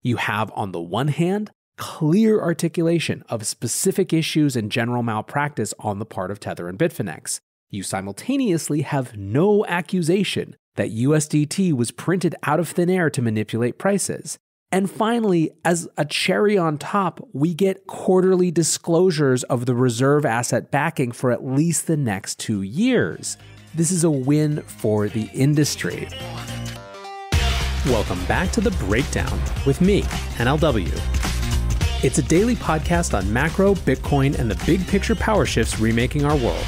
You have, on the one hand, clear articulation of specific issues and general malpractice on the part of Tether and Bitfinex. You simultaneously have no accusation that USDT was printed out of thin air to manipulate prices. And finally, as a cherry on top, we get quarterly disclosures of the reserve asset backing for at least the next 2 years. This is a win for the industry. Welcome back to The Breakdown with me, NLW. It's a daily podcast on macro, Bitcoin, and the big picture power shifts remaking our world.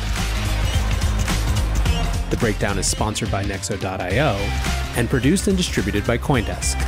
The Breakdown is sponsored by Nexo.io and produced and distributed by CoinDesk.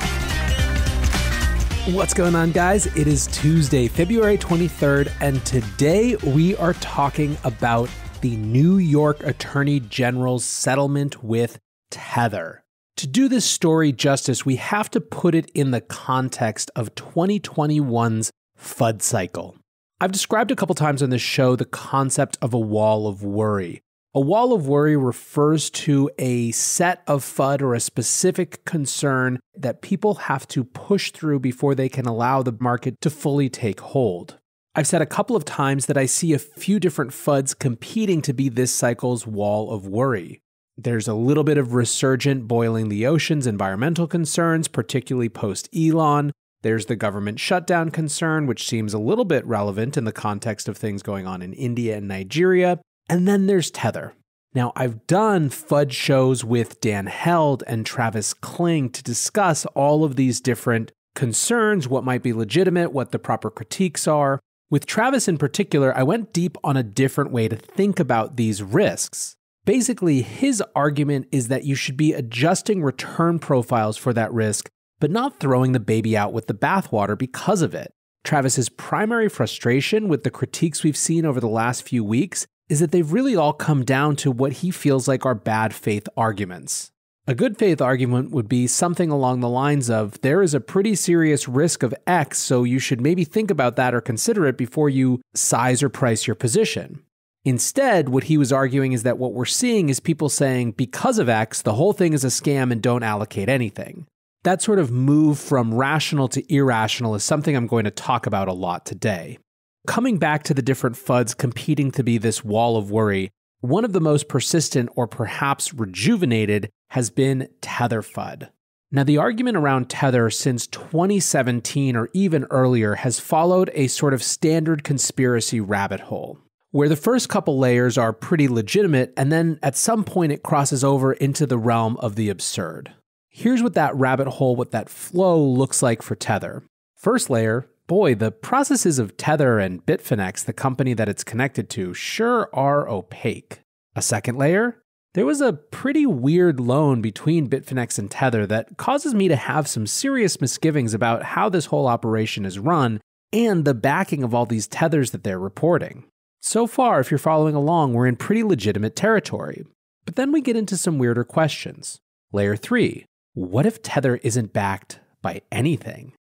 What's going on, guys? It is Tuesday, February 23rd, and today we are talking about the New York Attorney General's settlement with Tether. To do this story justice, we have to put it in the context of 2021's FUD cycle. I've described a couple times on this show the concept of a wall of worry. A wall of worry refers to a set of FUD or a specific concern that people have to push through before they can allow the market to fully take hold. I've said a couple of times that I see a few different FUDs competing to be this cycle's wall of worry. There's a little bit of resurgent boiling the oceans environmental concerns, particularly post-Elon. There's the government shutdown concern, which seems a little bit relevant in the context of things going on in India and Nigeria. And then there's Tether. Now, I've done FUD shows with Dan Held and Travis Kling to discuss all of these different concerns, what might be legitimate, what the proper critiques are. With Travis in particular, I went deep on a different way to think about these risks. Basically, his argument is that you should be adjusting return profiles for that risk, but not throwing the baby out with the bathwater because of it. Travis's primary frustration with the critiques we've seen over the last few weeks is that they've really all come down to what he feels like are bad faith arguments. A good faith argument would be something along the lines of, there is a pretty serious risk of X, so you should maybe think about that or consider it before you size or price your position. Instead, what he was arguing is that what we're seeing is people saying, because of X, the whole thing is a scam and don't allocate anything. That sort of move from rational to irrational is something I'm going to talk about a lot today. Coming back to the different FUDs competing to be this wall of worry, one of the most persistent or perhaps rejuvenated has been Tether FUD. Now, the argument around Tether since 2017 or even earlier has followed a sort of standard conspiracy rabbit hole, where the first couple layers are pretty legitimate and then at some point it crosses over into the realm of the absurd. Here's what that rabbit hole, what that flow looks like for Tether. First layer, boy, the processes of Tether and Bitfinex, the company that it's connected to, sure are opaque. A second layer, there was a pretty weird loan between Bitfinex and Tether that causes me to have some serious misgivings about how this whole operation is run and the backing of all these tethers that they're reporting. So far, if you're following along, we're in pretty legitimate territory. But then we get into some weirder questions. Layer 3, what if Tether isn't backed by anything?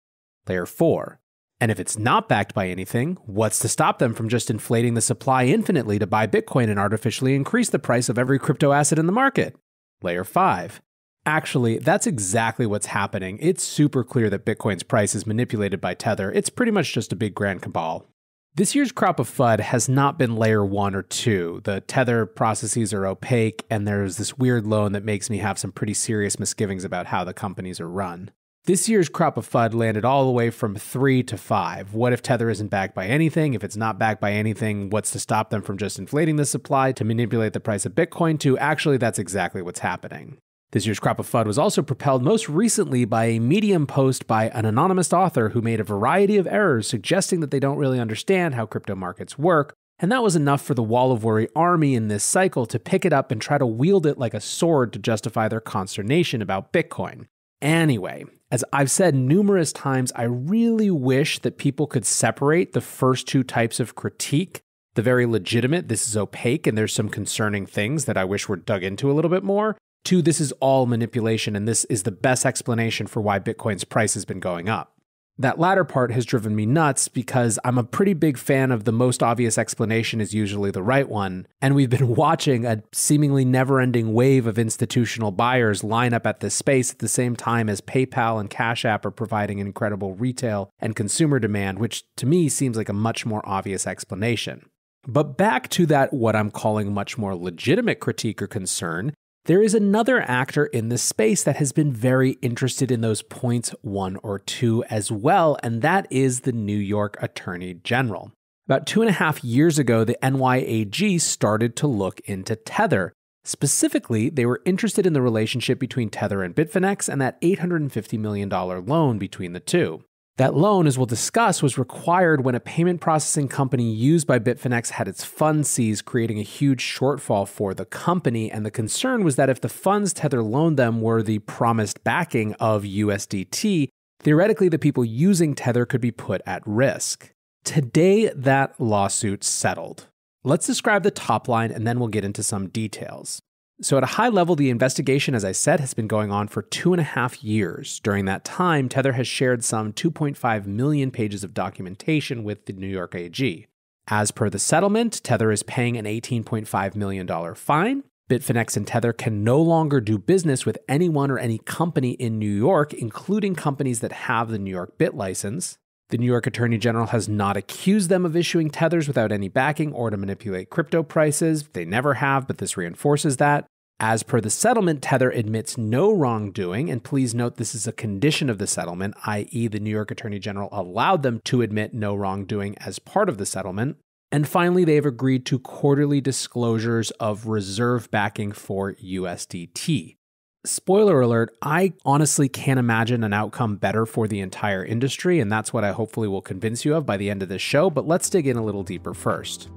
Layer 4, and if it's not backed by anything, what's to stop them from just inflating the supply infinitely to buy Bitcoin and artificially increase the price of every crypto asset in the market? Layer 5. Actually, that's exactly what's happening. It's super clear that Bitcoin's price is manipulated by Tether. It's pretty much just a big grand cabal. This year's crop of FUD has not been layer 1 or 2. The Tether processes are opaque, and there's this weird loan that makes me have some pretty serious misgivings about how the companies are run. This year's crop of FUD landed all the way from 3 to 5. What if Tether isn't backed by anything? If it's not backed by anything, what's to stop them from just inflating the supply to manipulate the price of Bitcoin? To actually, that's exactly what's happening. This year's crop of FUD was also propelled most recently by a Medium post by an anonymous author who made a variety of errors suggesting that they don't really understand how crypto markets work, and that was enough for the wall of worry army in this cycle to pick it up and try to wield it like a sword to justify their consternation about Bitcoin. Anyway, as I've said numerous times, I really wish that people could separate the first two types of critique, the very legitimate, this is opaque and there's some concerning things that I wish were dug into a little bit more, to this is all manipulation and this is the best explanation for why Bitcoin's price has been going up. That latter part has driven me nuts because I'm a pretty big fan of the most obvious explanation is usually the right one, and we've been watching a seemingly never-ending wave of institutional buyers line up at this space at the same time as PayPal and Cash App are providing incredible retail and consumer demand, which to me seems like a much more obvious explanation. But back to that what I'm calling much more legitimate critique or concern, there is another actor in this space that has been very interested in those points 1 or 2 as well, and that is the New York Attorney General. About 2.5 years ago, the NYAG started to look into Tether. Specifically, they were interested in the relationship between Tether and Bitfinex and that $850 million loan between the two. That loan, as we'll discuss, was required when a payment processing company used by Bitfinex had its funds seized, creating a huge shortfall for the company. And the concern was that if the funds Tether loaned them were the promised backing of USDT, theoretically the people using Tether could be put at risk. Today, that lawsuit settled. Let's describe the top line and then we'll get into some details. So at a high level, the investigation, as I said, has been going on for 2.5 years. During that time, Tether has shared some 2.5 million pages of documentation with the New York AG. As per the settlement, Tether is paying an $18.5 million fine. Bitfinex and Tether can no longer do business with anyone or any company in New York, including companies that have the New York Bit license. The New York Attorney General has not accused them of issuing tethers without any backing or to manipulate crypto prices. They never have, but this reinforces that. As per the settlement, Tether admits no wrongdoing, and please note this is a condition of the settlement, i.e. the New York Attorney General allowed them to admit no wrongdoing as part of the settlement. And finally, they have agreed to quarterly disclosures of reserve backing for USDT. Spoiler alert, I honestly can't imagine an outcome better for the entire industry, and that's what I hopefully will convince you of by the end of this show, but let's dig in a little deeper first.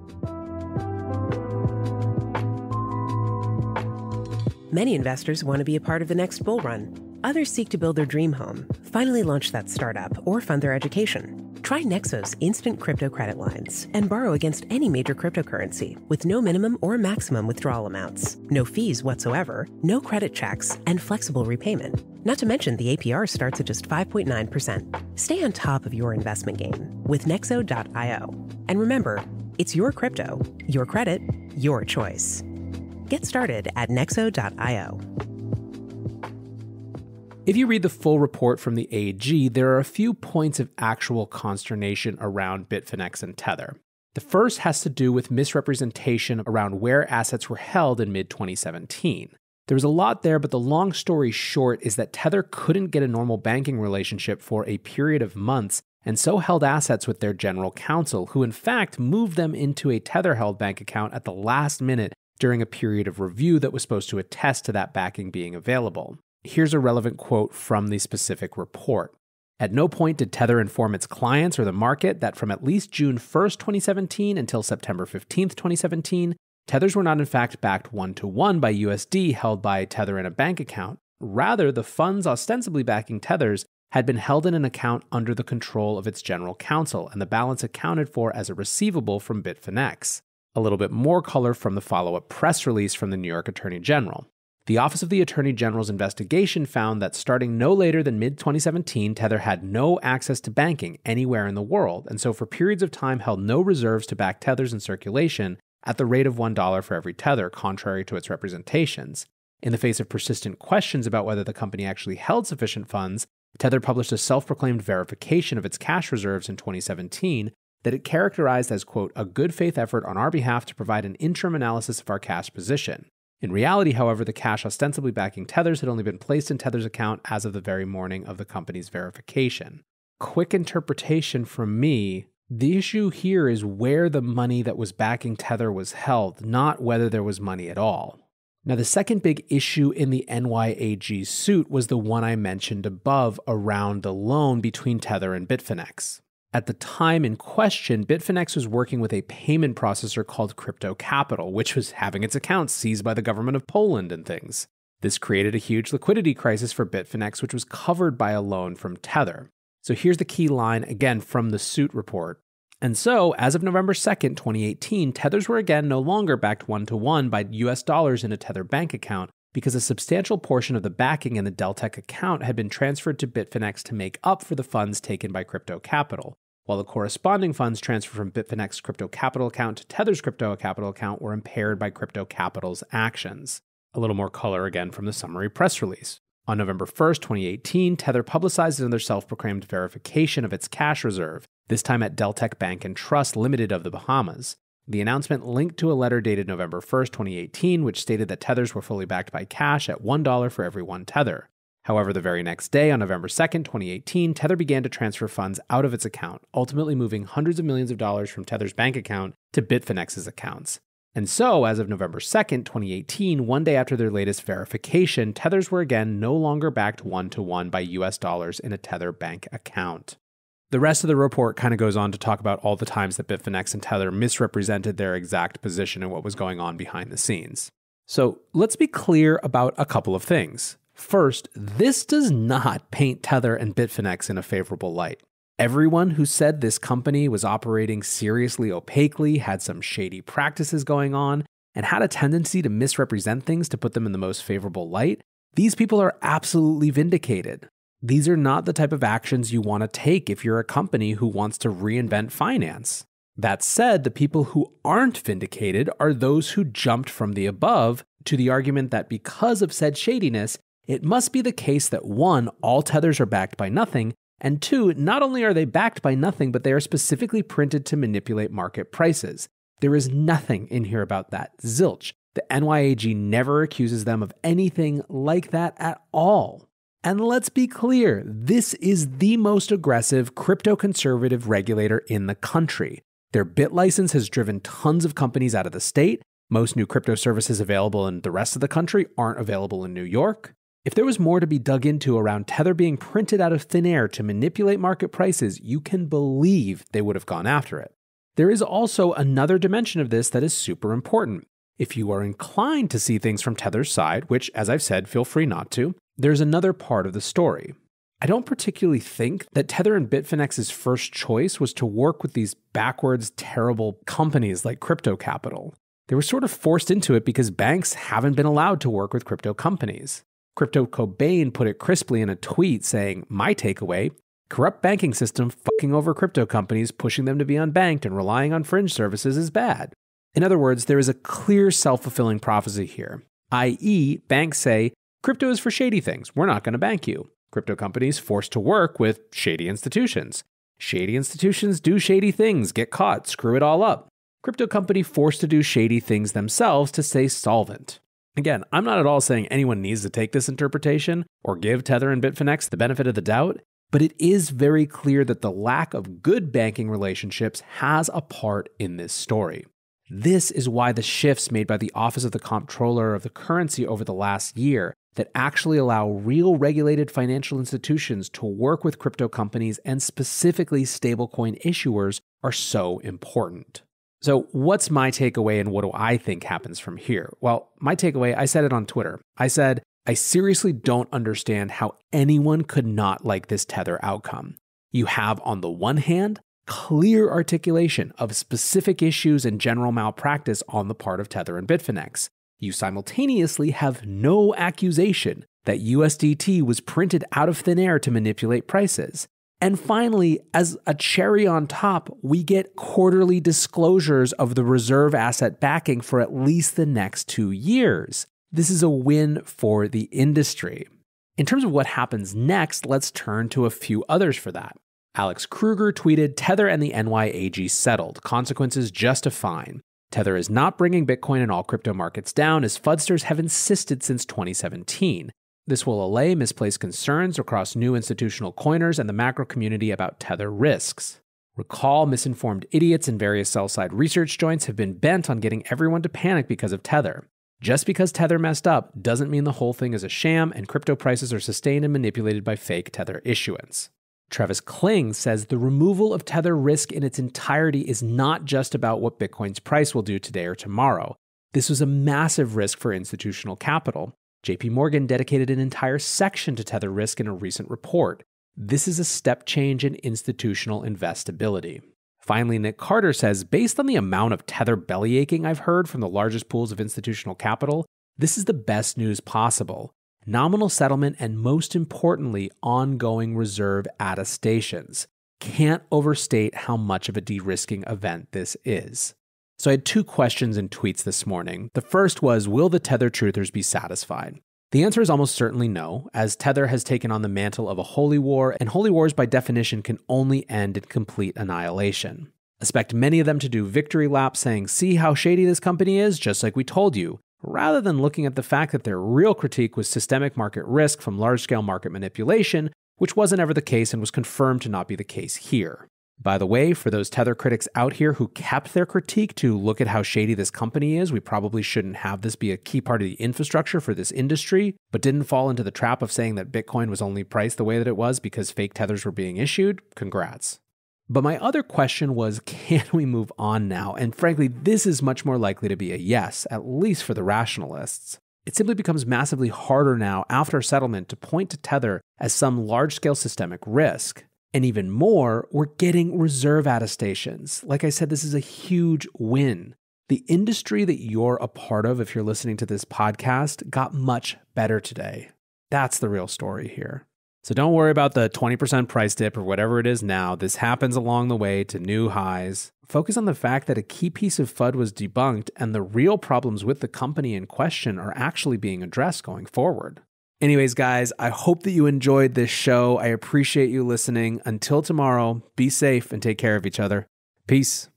Many investors want to be a part of the next bull run. Others seek to build their dream home, finally launch that startup, or fund their education. Try Nexo's instant crypto credit lines and borrow against any major cryptocurrency with no minimum or maximum withdrawal amounts, no fees whatsoever, no credit checks, and flexible repayment. Not to mention the APR starts at just 5.9%. Stay on top of your investment game with Nexo.io. And remember, it's your crypto, your credit, your choice. Get started at Nexo.io. If you read the full report from the AG, there are a few points of actual consternation around Bitfinex and Tether. The first has to do with misrepresentation around where assets were held in mid-2017. There was a lot there, but the long story short is that Tether couldn't get a normal banking relationship for a period of months and so held assets with their general counsel, who in fact moved them into a Tether-held bank account at the last minute during a period of review that was supposed to attest to that backing being available. Here's a relevant quote from the specific report. At no point did Tether inform its clients or the market that from at least June 1st, 2017 until September 15th, 2017, Tethers were not in fact backed one-to-one by USD held by Tether in a bank account. Rather, the funds ostensibly backing Tethers had been held in an account under the control of its general counsel, and the balance accounted for as a receivable from Bitfinex. A little bit more color from the follow-up press release from the New York Attorney General. The Office of the Attorney General's investigation found that starting no later than mid-2017, Tether had no access to banking anywhere in the world, and so for periods of time held no reserves to back Tethers in circulation at the rate of $1 for every Tether, contrary to its representations. In the face of persistent questions about whether the company actually held sufficient funds, Tether published a self-proclaimed verification of its cash reserves in 2017 that it characterized as, quote, a good faith effort on our behalf to provide an interim analysis of our cash position. In reality, however, the cash ostensibly backing Tethers had only been placed in Tether's account as of the very morning of the company's verification. Quick interpretation from me, the issue here is where the money that was backing Tether was held, not whether there was money at all. Now, the second big issue in the NYAG suit was the one I mentioned above around the loan between Tether and Bitfinex. At the time in question, Bitfinex was working with a payment processor called Crypto Capital, which was having its accounts seized by the government of Poland and things. This created a huge liquidity crisis for Bitfinex, which was covered by a loan from Tether. So here's the key line, again, from the suit report. And so, as of November 2nd, 2018, Tethers were again no longer backed one-to-one by US dollars in a Tether bank account, because a substantial portion of the backing in the Deltek account had been transferred to Bitfinex to make up for the funds taken by Crypto Capital, while the corresponding funds transferred from Bitfinex's Crypto Capital account to Tether's Crypto Capital account were impaired by Crypto Capital's actions. A little more color again from the summary press release. On November 1st, 2018, Tether publicized another self-proclaimed verification of its cash reserve, this time at Deltek Bank and Trust Limited of the Bahamas. The announcement linked to a letter dated November 1st, 2018, which stated that tethers were fully backed by cash at $1 for every one tether. However, the very next day, on November 2nd, 2018, Tether began to transfer funds out of its account, ultimately moving hundreds of millions of dollars from Tether's bank account to Bitfinex's accounts. And so, as of November 2nd, 2018, one day after their latest verification, tethers were again no longer backed one-to-one by US dollars in a Tether bank account. The rest of the report kind of goes on to talk about all the times that Bitfinex and Tether misrepresented their exact position and what was going on behind the scenes. So let's be clear about a couple of things. First, this does not paint Tether and Bitfinex in a favorable light. Everyone who said this company was operating seriously opaquely, had some shady practices going on, and had a tendency to misrepresent things to put them in the most favorable light, these people are absolutely vindicated. These are not the type of actions you want to take if you're a company who wants to reinvent finance. That said, the people who aren't vindicated are those who jumped from the above to the argument that because of said shadiness, it must be the case that 1, all tethers are backed by nothing, and 2, not only are they backed by nothing, but they are specifically printed to manipulate market prices. There is nothing in here about that. Zilch. The NYAG never accuses them of anything like that at all. And let's be clear, this is the most aggressive crypto-conservative regulator in the country. Their BIT license has driven tons of companies out of the state. Most new crypto services available in the rest of the country aren't available in New York. If there was more to be dug into around Tether being printed out of thin air to manipulate market prices, you can believe they would have gone after it. There is also another dimension of this that is super important. If you are inclined to see things from Tether's side, which, as I've said, feel free not to, there's another part of the story. I don't particularly think that Tether and Bitfinex's first choice was to work with these backwards, terrible companies like Crypto Capital. They were sort of forced into it because banks haven't been allowed to work with crypto companies. Crypto Cobain put it crisply in a tweet saying, "My takeaway, corrupt banking system fucking over crypto companies, pushing them to be unbanked and relying on fringe services is bad." In other words, there is a clear self-fulfilling prophecy here, i.e., banks say, crypto is for shady things, we're not going to bank you. Crypto companies forced to work with shady institutions. Shady institutions do shady things, get caught, screw it all up. Crypto company forced to do shady things themselves to stay solvent. Again, I'm not at all saying anyone needs to take this interpretation or give Tether and Bitfinex the benefit of the doubt, but it is very clear that the lack of good banking relationships has a part in this story. This is why the shifts made by the Office of the Comptroller of the Currency over the last year that actually allow real regulated financial institutions to work with crypto companies and specifically stablecoin issuers are so important. So what's my takeaway and what do I think happens from here? Well, my takeaway, I said it on Twitter. I said, I seriously don't understand how anyone could not like this Tether outcome. You have, on the one hand, clear articulation of specific issues and general malpractice on the part of Tether and Bitfinex. You simultaneously have no accusation that USDT was printed out of thin air to manipulate prices. And finally, as a cherry on top, we get quarterly disclosures of the reserve asset backing for at least the next 2 years. This is a win for the industry. In terms of what happens next, let's turn to a few others for that. Alex Kruger tweeted, "Tether and the NYAG settled. Consequences just a fine. Tether is not bringing Bitcoin and all crypto markets down, as FUDsters have insisted since 2017. This will allay misplaced concerns across new institutional coiners and the macro community about Tether risks. Recall, misinformed idiots in various sell-side research joints have been bent on getting everyone to panic because of Tether. Just because Tether messed up doesn't mean the whole thing is a sham and crypto prices are sustained and manipulated by fake Tether issuance." Travis Kling says the removal of Tether risk in its entirety is not just about what Bitcoin's price will do today or tomorrow. This was a massive risk for institutional capital. JP Morgan dedicated an entire section to Tether risk in a recent report. This is a step change in institutional investability. Finally, Nick Carter says, based on the amount of Tether bellyaching I've heard from the largest pools of institutional capital, This is the best news possible. Nominal settlement and, most importantly, ongoing reserve attestations. Can't overstate how much of a de-risking event this is. So I had 2 questions in tweets this morning. The first was, will the Tether truthers be satisfied? The answer is almost certainly no, as Tether has taken on the mantle of a holy war, and holy wars by definition can only end in complete annihilation. Expect many of them to do victory laps saying, see how shady this company is, just like we told you, rather than looking at the fact that their real critique was systemic market risk from large-scale market manipulation, which wasn't ever the case and was confirmed to not be the case here. By the way, for those Tether critics out here who kept their critique to look at how shady this company is, we probably shouldn't have this be a key part of the infrastructure for this industry, but didn't fall into the trap of saying that Bitcoin was only priced the way that it was because fake tethers were being issued, congrats. But my other question was, can we move on now? And frankly, this is much more likely to be a yes, at least for the rationalists. It simply becomes massively harder now after settlement to point to Tether as some large-scale systemic risk. And even more, we're getting reserve attestations. Like I said, this is a huge win. The industry that you're a part of, if you're listening to this podcast, got much better today. That's the real story here. So don't worry about the 20% price dip or whatever it is now. This happens along the way to new highs. Focus on the fact that a key piece of FUD was debunked and the real problems with the company in question are actually being addressed going forward. Anyways, guys, I hope that you enjoyed this show. I appreciate you listening. Until tomorrow, be safe and take care of each other. Peace.